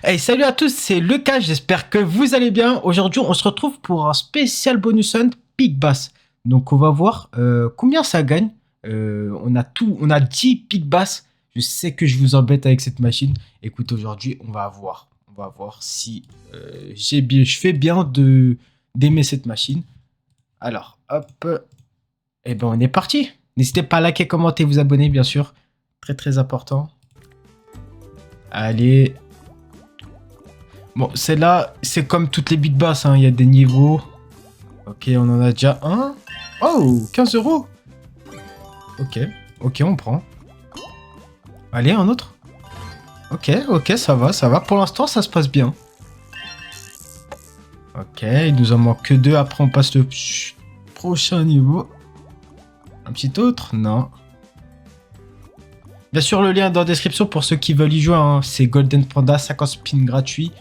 Hey, salut à tous, c'est Lucas, j'espère que vous allez bien. Aujourd'hui, on se retrouve pour un spécial bonus hunt Pig Bass. Donc, on va voir combien ça gagne. On a 10 Pig Bass. Je sais que je vous embête avec cette machine. Écoute, aujourd'hui, on va voir. On va voir si je fais bien d'aimer cette machine. Alors, hop. Eh ben, on est parti. N'hésitez pas à liker, commenter, vous abonner, bien sûr. Très, très important. Allez. Bon, celle-là, c'est comme toutes les big bass, hein. Il y a des niveaux. Ok, on en a déjà un. Oh, 15 euros. Ok, ok, on prend. Allez, un autre. Ok, ok, ça va, ça va. Pour l'instant, ça se passe bien. Ok, il nous en manque que deux. Après, on passe le prochain niveau. Un petit autre? Non. Bien sûr, le lien est dans la description pour ceux qui veulent y jouer, hein. C'est Golden Panda, 50 spins gratuits.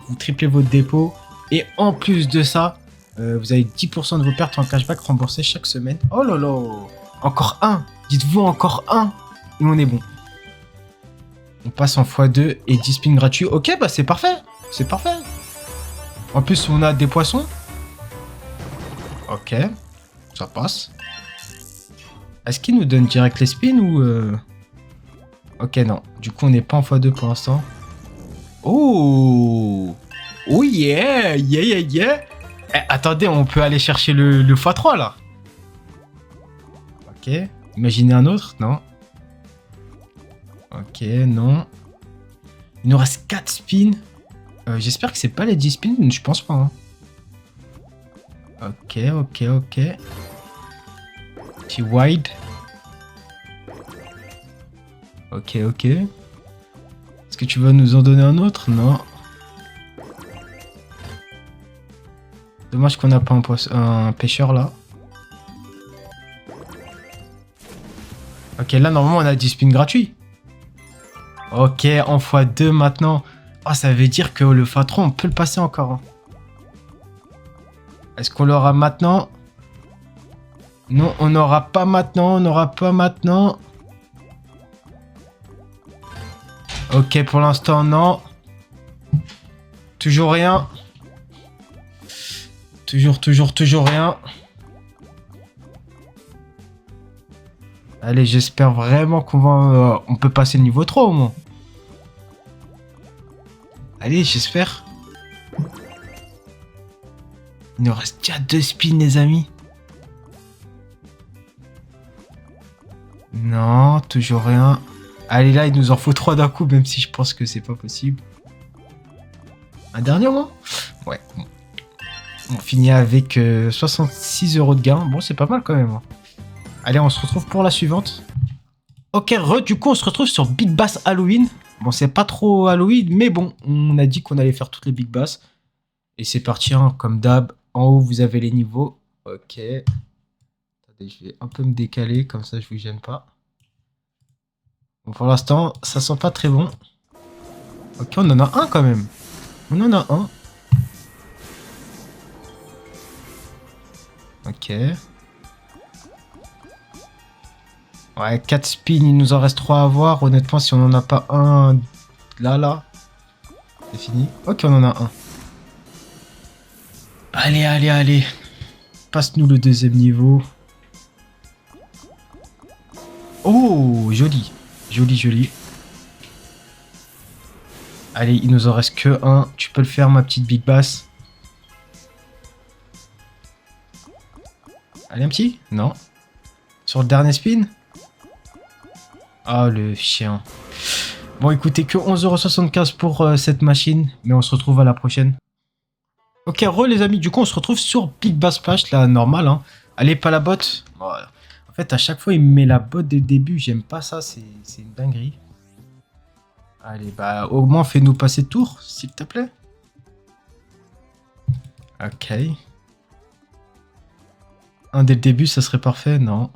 Vous triplez votre dépôt. Et en plus de ça, vous avez 10% de vos pertes en cashback remboursées chaque semaine. Oh là là. Encore un. Dites-vous encore un. Et on est bon. On passe en x2 et 10 spins gratuits. Ok, bah c'est parfait. C'est parfait. En plus, on a des poissons. Ok. Ça passe. Est-ce qu'il nous donne direct les spins ou... Ok, non. Du coup, on n'est pas en x2 pour l'instant. Oh! Oh yeah! Yeah, yeah, yeah! Eh, attendez, on peut aller chercher le x3 là. Ok. Imaginez un autre? Non. Ok, non. Il nous reste 4 spins. J'espère que c'est pas les 10 spins, je pense pas. Hein. Ok, ok, ok. Petit wide. Ok, ok. Est-ce que tu vas nous en donner un autre? Non. Dommage qu'on n'a pas un pêcheur là. Ok, là normalement on a 10 spins gratuits. Ok, en x2 maintenant. Oh, ça veut dire que le x3 on peut le passer encore. Hein. Est-ce qu'on l'aura maintenant? Non, on n'aura pas maintenant, on n'aura pas maintenant. Ok, pour l'instant, non. Toujours rien. Toujours rien. Allez, j'espère vraiment qu'on va... on peut passer le niveau 3 au moins. Allez, j'espère. Il nous reste déjà 2 spins, les amis. Non, toujours rien. Allez, là, il nous en faut 3 d'un coup, même si je pense que c'est pas possible. Un dernier, moi? Ouais. On finit avec 66 euros de gain. Bon, c'est pas mal quand même. Hein. Allez, on se retrouve pour la suivante. Ok, du coup, on se retrouve sur Big Bass Halloween. Bon, c'est pas trop Halloween, mais bon, on a dit qu'on allait faire toutes les Big Bass. Et c'est parti, hein, comme d'hab. En haut, vous avez les niveaux. Ok. Attendez, je vais un peu me décaler, comme ça, je vous gêne pas. Bon, pour l'instant, ça sent pas très bon. Ok, on en a un quand même. On en a un. Ok. Ouais, 4 spins, il nous en reste 3 à voir. Honnêtement, si on en a pas un là, c'est fini. Ok, on en a un. Allez, allez, allez. Passe-nous le deuxième niveau. Oh, joli. Joli, joli. Allez, il nous en reste que un. Tu peux le faire, ma petite Big Bass. Allez, un petit? Non. Sur le dernier spin? Ah, le chien. Bon, écoutez, que 11,75 € pour cette machine. Mais on se retrouve à la prochaine. Ok, les amis, du coup, on se retrouve sur Big Bass Splash, la normale. Hein. Allez, pas la botte. Voilà. En fait, à chaque fois, il me met la botte dès le début. J'aime pas ça, c'est une dinguerie. Allez, bah, au moins, fais-nous passer de tour, s'il te plaît. Ok. Un dès le début, ça serait parfait. Non.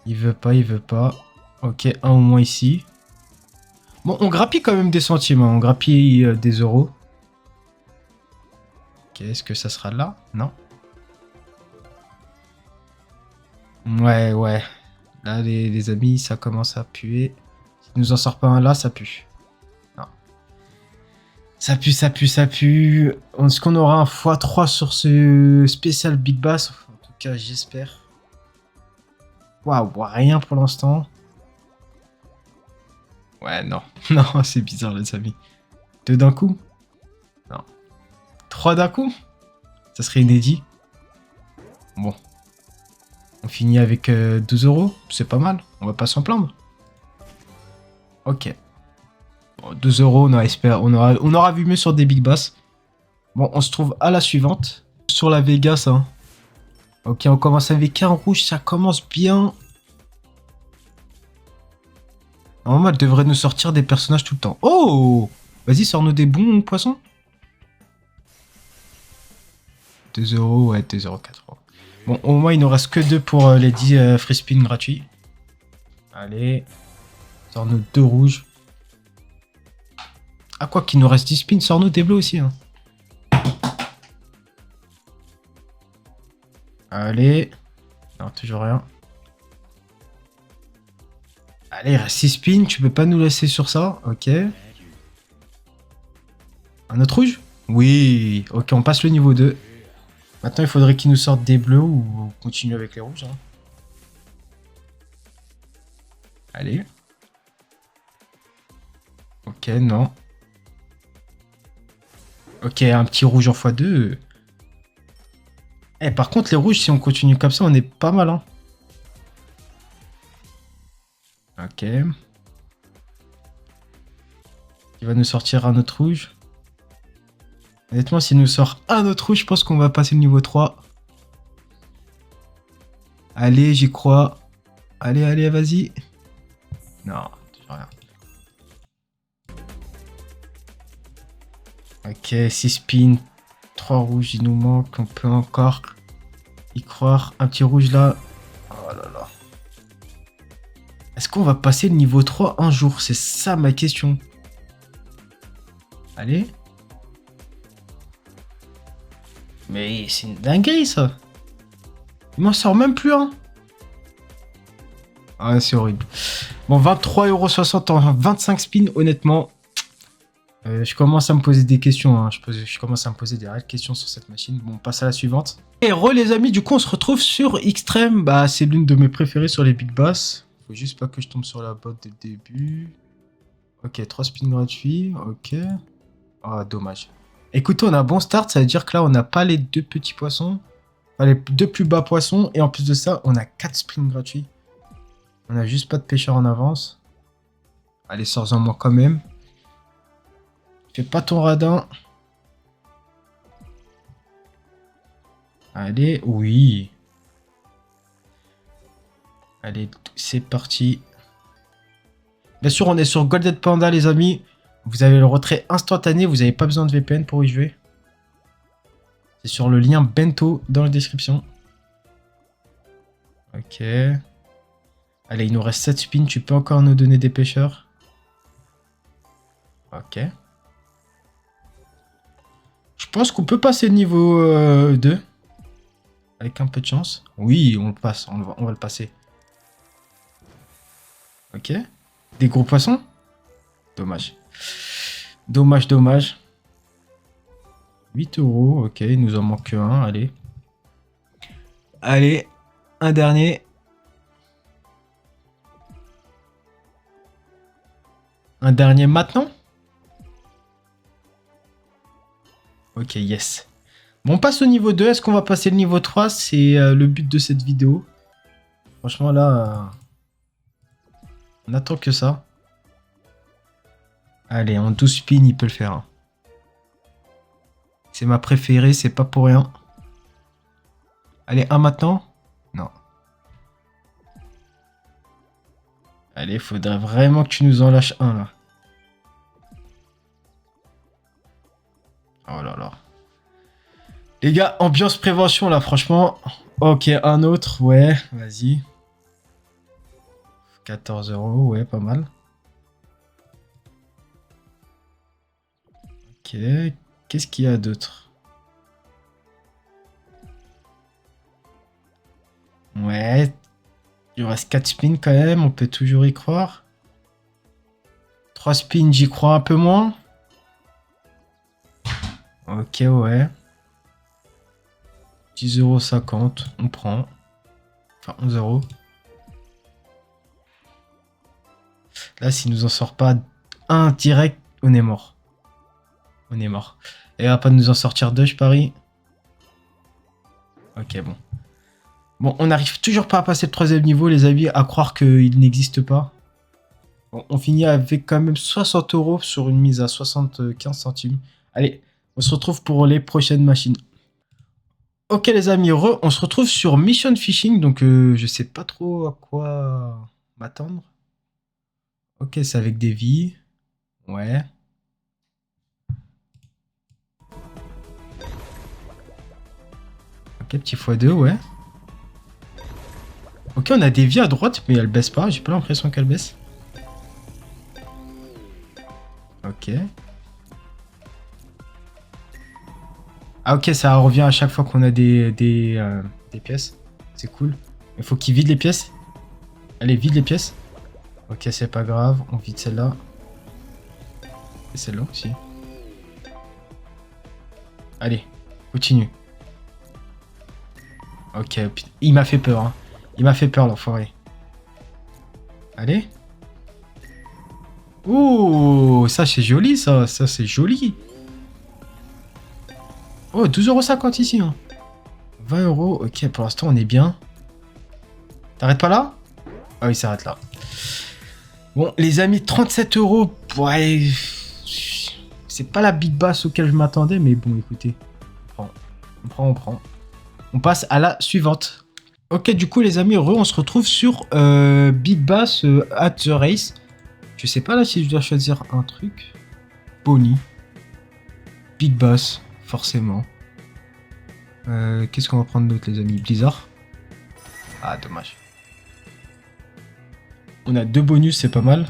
Il veut pas, il veut pas. Ok, un au moins ici. Bon, on grappille quand même des centimes. Hein. On grappille des euros. Ok, est-ce que ça sera là? Non. Ouais, ouais. Là, les amis, ça commence à puer. Si nous en sort pas un là, ça pue. Non. Ça pue, ça pue, ça pue. Est-ce qu'on aura un x3 sur ce spécial Big Bass? En tout cas, j'espère. Waouh, rien pour l'instant. Ouais, non. Non, c'est bizarre, les amis. 2 d'un coup? Non. 3 d'un coup? Ça serait inédit. Bon. On finit avec 12 euros. C'est pas mal. On va pas s'en plaindre. Ok. Bon, 2 euros, on aura vu mieux sur des Big Bass. Bon, on se trouve à la suivante. Sur la Vegas, hein. Ok, on commence avec un rouge. Ça commence bien. Normalement, elle devrait nous sortir des personnages tout le temps. Oh! Vas-y, sors-nous des bons poissons. 2 euros, ouais, 2 euros, 4 euros. Bon, au moins, il nous reste que 2 pour les 10 free spin gratuits. Allez. Sors-nous 2 rouges. Ah, quoi qu'il nous reste 10 spins, sors-nous des bleus aussi. Hein. Allez. Non, toujours rien. Allez, il reste 6 spins, tu peux pas nous laisser sur ça. Ok. Un autre rouge? Oui. Ok, on passe le niveau 2. Maintenant, il faudrait qu'ils nous sortent des bleus ou continuer avec les rouges. Hein. Allez. Ok, non. Ok, un petit rouge en x2. Eh, par contre, les rouges, si on continue comme ça, on est pas mal. Hein. Ok. Il va nous sortir un autre rouge. Honnêtement, s'il nous sort un autre rouge, je pense qu'on va passer le niveau 3. Allez, j'y crois. Allez, allez, vas-y. Non, toujours rien. Ok, 6 spins. 3 rouges, il nous manque. On peut encore y croire. Un petit rouge là. Oh là là. Est-ce qu'on va passer le niveau 3 un jour? C'est ça ma question. Allez. Mais c'est une dinguerie ça. Il m'en sort même plus un. Ah, c'est horrible. Bon, 23,60 € en 25 spins, honnêtement. Je commence à me poser des questions. Hein. Je commence à me poser des réelles questions sur cette machine. Bon, on passe à la suivante. Et les amis, du coup, on se retrouve sur Xtreme. Bah, c'est l'une de mes préférées sur les Big Bass. Faut juste pas que je tombe sur la botte dès le début. Ok, 3 spins gratuits. Ok. Ah, dommage. Écoutez, on a un bon start. Ça veut dire que là, on n'a pas les 2 petits poissons. Enfin, les 2 plus bas poissons. Et en plus de ça, on a 4 spins gratuits. On a juste pas de pêcheur en avance. Allez, sors-en moi quand même. Fais pas ton radin. Allez, oui. Allez, c'est parti. Bien sûr, on est sur Golden Panda, les amis. Vous avez le retrait instantané. Vous n'avez pas besoin de VPN pour y jouer. C'est sur le lien Bento dans la description. Ok. Allez, il nous reste 7 spins. Tu peux encore nous donner des pêcheurs. Ok. Je pense qu'on peut passer le niveau 2. Avec un peu de chance. Oui, on le passe. On va le passer. Ok. Des gros poissons? Dommage. Dommage, dommage. 8 €. Ok, il nous en manque un. Allez. Allez. Un dernier. Un dernier maintenant? Ok, yes. Bon, on passe au niveau 2. Est-ce qu'on va passer le niveau 3? C'est le but de cette vidéo. Franchement, là, on attend que ça. Allez, en 12 spins, il peut le faire. Hein. C'est ma préférée, c'est pas pour rien. Allez, un maintenant? Non. Allez, faudrait vraiment que tu nous en lâches un, là. Oh là là. Les gars, ambiance prévention, là, franchement. Ok, un autre, ouais, vas-y. 14 €, ouais, pas mal. Ok, qu'est-ce qu'il y a d'autre? Ouais, il reste 4 spins quand même, on peut toujours y croire. 3 spins, j'y crois un peu moins. Ok, ouais. 10,50 €, on prend. Enfin, 11 €. Là, s'il nous en sort pas un direct, on est mort. On est mort. Et il va pas nous en sortir deux, je parie. Ok, bon. Bon, on n'arrive toujours pas à passer le troisième niveau, les amis, à croire qu'il n'existe pas. Bon, on finit avec quand même 60 € sur une mise à 75 centimes. Allez, on se retrouve pour les prochaines machines. Ok les amis, on se retrouve sur Mission Fishing, donc je sais pas trop à quoi m'attendre. Ok, c'est avec des vies. Ouais. Ok, petit x2, ouais. Ok, on a des vies à droite, mais elles baissent pas. J'ai pas l'impression qu'elles baissent. Ok. Ah ok, ça revient à chaque fois qu'on a des pièces. C'est cool. Il faut qu'il vide les pièces. Allez, vide les pièces. Ok, c'est pas grave. On vide celle-là. Et celle-là aussi. Allez, continue. Ok, il m'a fait peur. Hein. Il m'a fait peur, l'enfoiré. Allez. Ouh, ça c'est joli, ça. Ça c'est joli. Oh, 12,50 € ici. Hein. 20 €. Ok, pour l'instant, on est bien. T'arrêtes pas là? Ah oui, ça arrête là. Bon, les amis, 37 €. Ouais. C'est pas la big bass auquel je m'attendais, mais bon, écoutez. On prend. On passe à la suivante. Ok, du coup, les amis, on se retrouve sur Big Bass at the Race. Je sais pas là si je dois choisir un truc. Bonnie. Big Bass, forcément. Qu'est-ce qu'on va prendre d'autre, les amis? Blizzard. Ah, dommage. On a 2 bonus, c'est pas mal.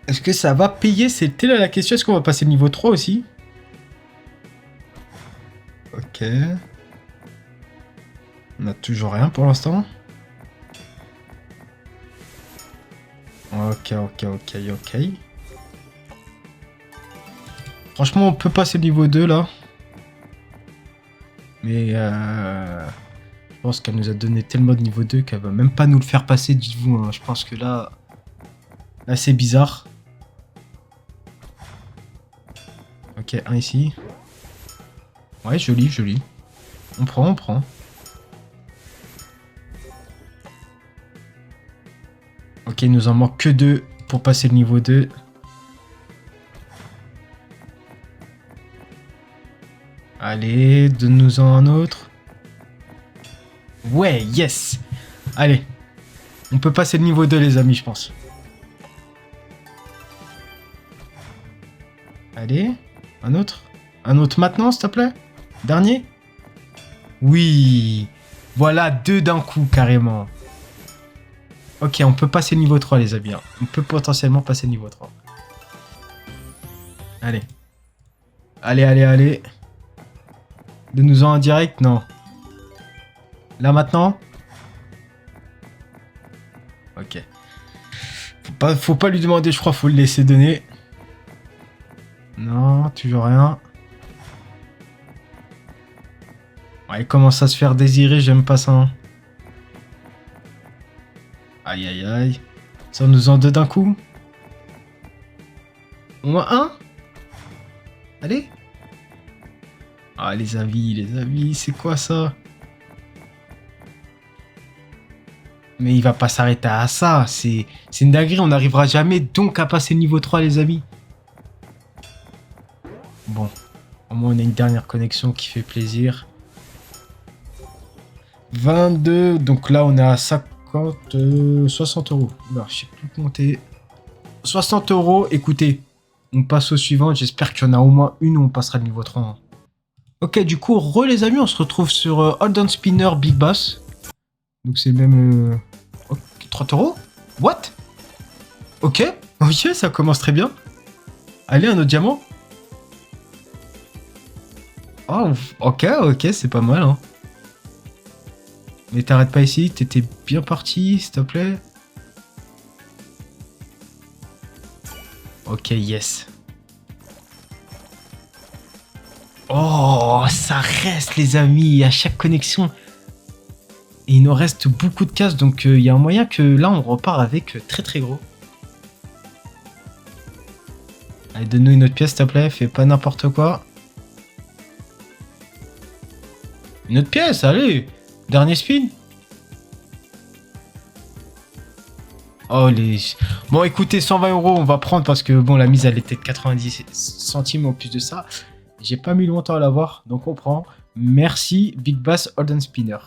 Est-ce que ça va payer? C'était là la question. Est-ce qu'on va passer le niveau 3 aussi? Ok. On a toujours rien pour l'instant. Ok. Franchement, on peut passer le niveau 2 là. Mais je pense qu'elle nous a donné tellement de niveau 2 qu'elle va même pas nous le faire passer, dites-vous. Hein. Je pense que là c'est bizarre. Ok, un ici. Ouais, joli. On prend. Ok, il nous en manque que 2 pour passer le niveau 2. Allez, donne-nous-en un autre. Ouais, yes. Allez. On peut passer le niveau 2, les amis, je pense. Allez. Un autre maintenant, s'il te plaît. Dernier. Oui. Voilà, 2 d'un coup, carrément. Ok, on peut passer le niveau 3, les amis. Hein. On peut potentiellement passer le niveau 3. Allez. Allez. Donne-nous-en un direct, non. Là, maintenant. Ok. Faut pas lui demander, je crois, faut le laisser donner. Non, toujours rien. Ouais, il commence à se faire désirer, j'aime pas ça. Hein. Aïe. Ça nous en deux d'un coup. Au moins un. Allez. Ah, les avis, c'est quoi ça? Mais il va pas s'arrêter à ça. C'est une dinguerie, on n'arrivera jamais donc à passer le niveau 3, les amis. Bon. Au moins, on a une dernière connexion qui fait plaisir. 22. Donc là, on est à 60 €. Non, je sais plus compter. 60 €. Écoutez, on passe au suivant. J'espère qu'il y en a au moins une où on passera le niveau 3. Hein. Ok, du coup, les amis, on se retrouve sur Hold On Spinner Big Bass. Donc c'est même... Okay, 30 €. What? Ok, ça commence très bien. Allez, un autre diamant. Oh, ok, c'est pas mal. Hein. Mais t'arrêtes pas ici, t'étais bien parti, s'il te plaît. Ok, yes. Oh, ça reste, les amis, à chaque connexion. Et il nous reste beaucoup de cases, donc il y a un moyen que là, on repart avec très très gros. Allez, donne-nous une autre pièce, s'il te plaît. Fais pas n'importe quoi. Une autre pièce, allez. Dernier spin. Oh, les... Bon, écoutez, 120 €, on va prendre parce que, bon, la mise, elle était de 90 centimes en plus de ça. J'ai pas mis longtemps à l'avoir, donc on prend. Merci, Big Bass Holden Spinner.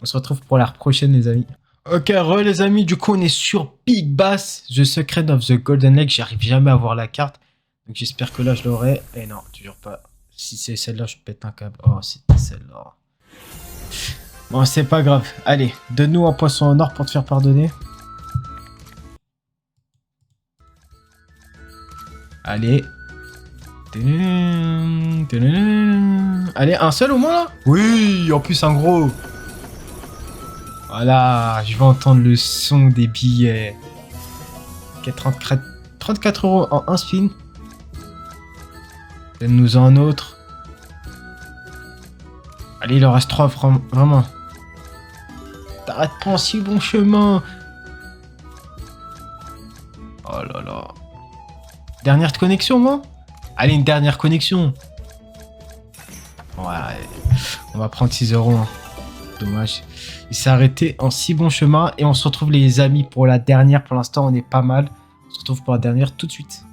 On se retrouve pour la prochaine, les amis. Ok, les amis, du coup, on est sur Big Bass, The Secret of the Golden Lake. J'arrive jamais à voir la carte. Donc j'espère que là, je l'aurai. Et non, toujours pas. Si c'est celle-là, je pète un câble. Oh, c'était celle-là. Bon, c'est pas grave. Allez, donne-nous un poisson en or pour te faire pardonner. Allez. Allez, un seul au moins là? Oui, en plus un gros. Voilà, je vais entendre le son des billets. Ok, 34 € en un spin. Donne-nous un autre. Allez, il en reste 3, vraiment. T'arrêtes pas en si bon chemin. Oh là là. Dernière connexion, moi? Allez, une dernière connexion. Ouais, on va prendre 6 €. Hein. Dommage. Il s'est arrêté en si bon chemin. Et on se retrouve, les amis, pour la dernière. Pour l'instant, on est pas mal. On se retrouve pour la dernière tout de suite.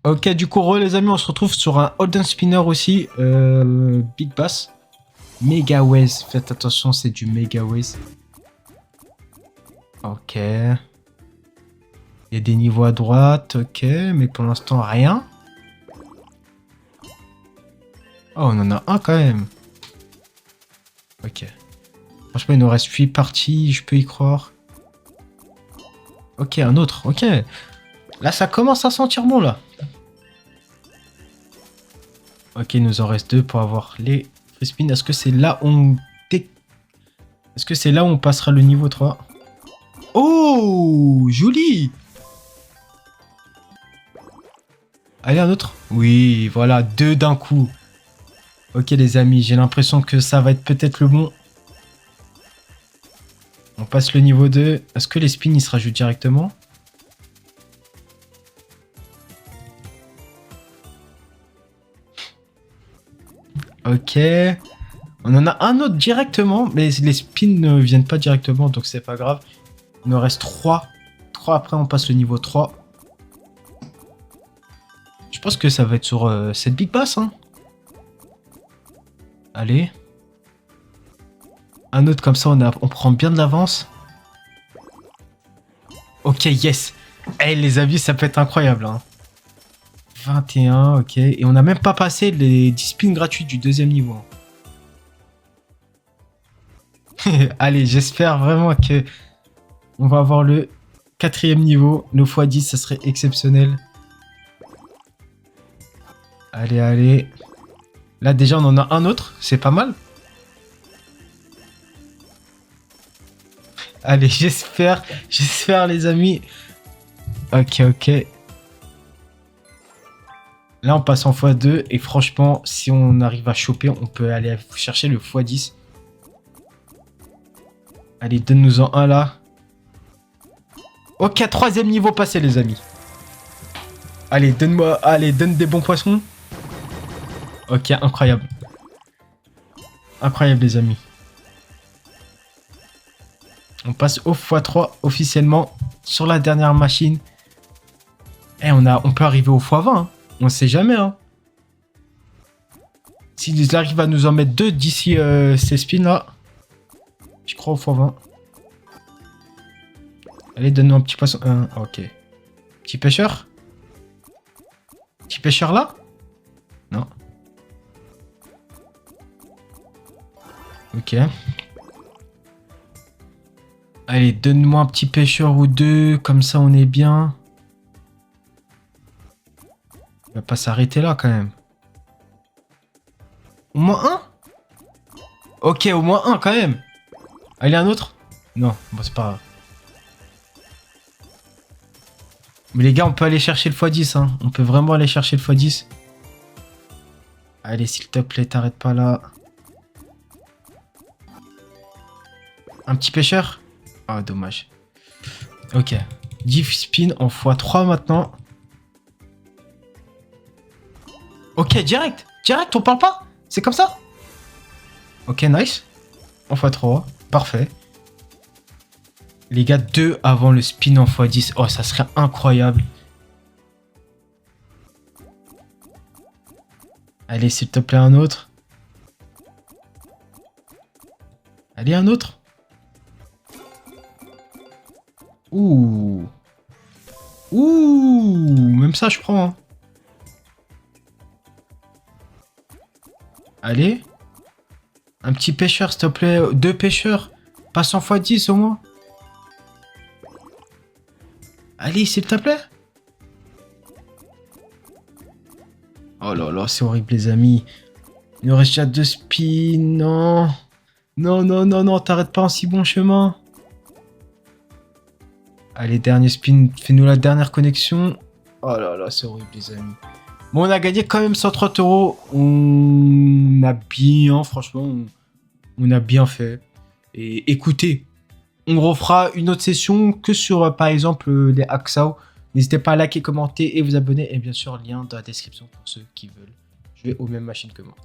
Ok, du coup, les amis, on se retrouve sur un Holden Spinner aussi. Big Bass. Mega Waze. Faites attention, c'est du Mega Waze. Ok. Il y a des niveaux à droite, ok. Mais pour l'instant, rien. Oh, on en a un quand même. Ok. Franchement, il nous reste 8 parties, je peux y croire. Ok, un autre, ok. Là, ça commence à sentir bon, là. Ok, il nous en reste 2 pour avoir les free spins. Est-ce que c'est là où on... Est-ce que c'est là où on passera le niveau 3? Oh, joli. Allez, un autre. Oui, voilà, 2 d'un coup. Ok, les amis, j'ai l'impression que ça va être peut-être le bon. On passe le niveau 2. Est-ce que les spins, ils se rajoutent directement? Ok. On en a un autre directement, mais les spins ne viennent pas directement, donc c'est pas grave. Il nous reste 3. 3 après, on passe le niveau 3. Je pense que ça va être sur cette Big Bass. Hein. Allez. Un autre comme ça, on prend bien de l'avance. Ok, yes. Eh, les avis, ça peut être incroyable. Hein. 21, ok. Et on n'a même pas passé les 10 spins gratuits du deuxième niveau. Allez, j'espère vraiment que on va avoir le 4e niveau. Le x10, ça serait exceptionnel. Allez, allez. Là, déjà, on en a un autre. C'est pas mal. Allez, j'espère, les amis. Ok, ok. Là, on passe en x2. Et franchement, si on arrive à choper, on peut aller chercher le x10. Allez, donne-nous-en un là. Ok, 3e niveau passé, les amis. Allez, donne des bons poissons. Ok, incroyable. Incroyable, les amis. On passe au x3 officiellement sur la dernière machine. Et on peut arriver au x20. Hein. On ne sait jamais. Hein. S'ils arrivent à nous en mettre 2 d'ici ces spins là, je crois au x20. Allez, donne-nous un petit poisson. Ok. Petit pêcheur. Petit pêcheur là? Non. Ok. Allez, donne-moi un petit pêcheur ou 2, comme ça on est bien. Il va pas s'arrêter là quand même. Au moins un? Ok, au moins un quand même. Allez, un autre. Non, bon, c'est pas grave. Mais les gars, on peut aller chercher le x10, hein. On peut vraiment aller chercher le x10. Allez, s'il te plaît, t'arrêtes pas là. Un petit pêcheur? Ah, dommage. Ok. 10 spin en x3 maintenant. Ok, direct. Direct, on parle pas? C'est comme ça? Ok, nice. En x3. Parfait. Les gars, 2 avant le spin en x10. Oh, ça serait incroyable. Allez, s'il te plaît, un autre. Allez, un autre. Ouh. Ouh. Même ça, je prends. Hein. Allez. Un petit pêcheur, s'il te plaît. 2 pêcheurs. Passe en x10 au moins. Allez, s'il te plaît. Oh là là, c'est horrible, les amis. Il nous reste déjà 2 spins. Non. Non, non, non, non. T'arrêtes pas en si bon chemin. Allez, dernier spin. Fais-nous la dernière connexion. Oh là là, c'est horrible, les amis. Bon, on a gagné quand même 130 €. On a bien, franchement, on a bien fait. Et écoutez, on refera une autre session que sur, par exemple, les Haxao. N'hésitez pas à liker, commenter et vous abonner. Et bien sûr, lien dans la description pour ceux qui veulent jouer aux mêmes machines que moi.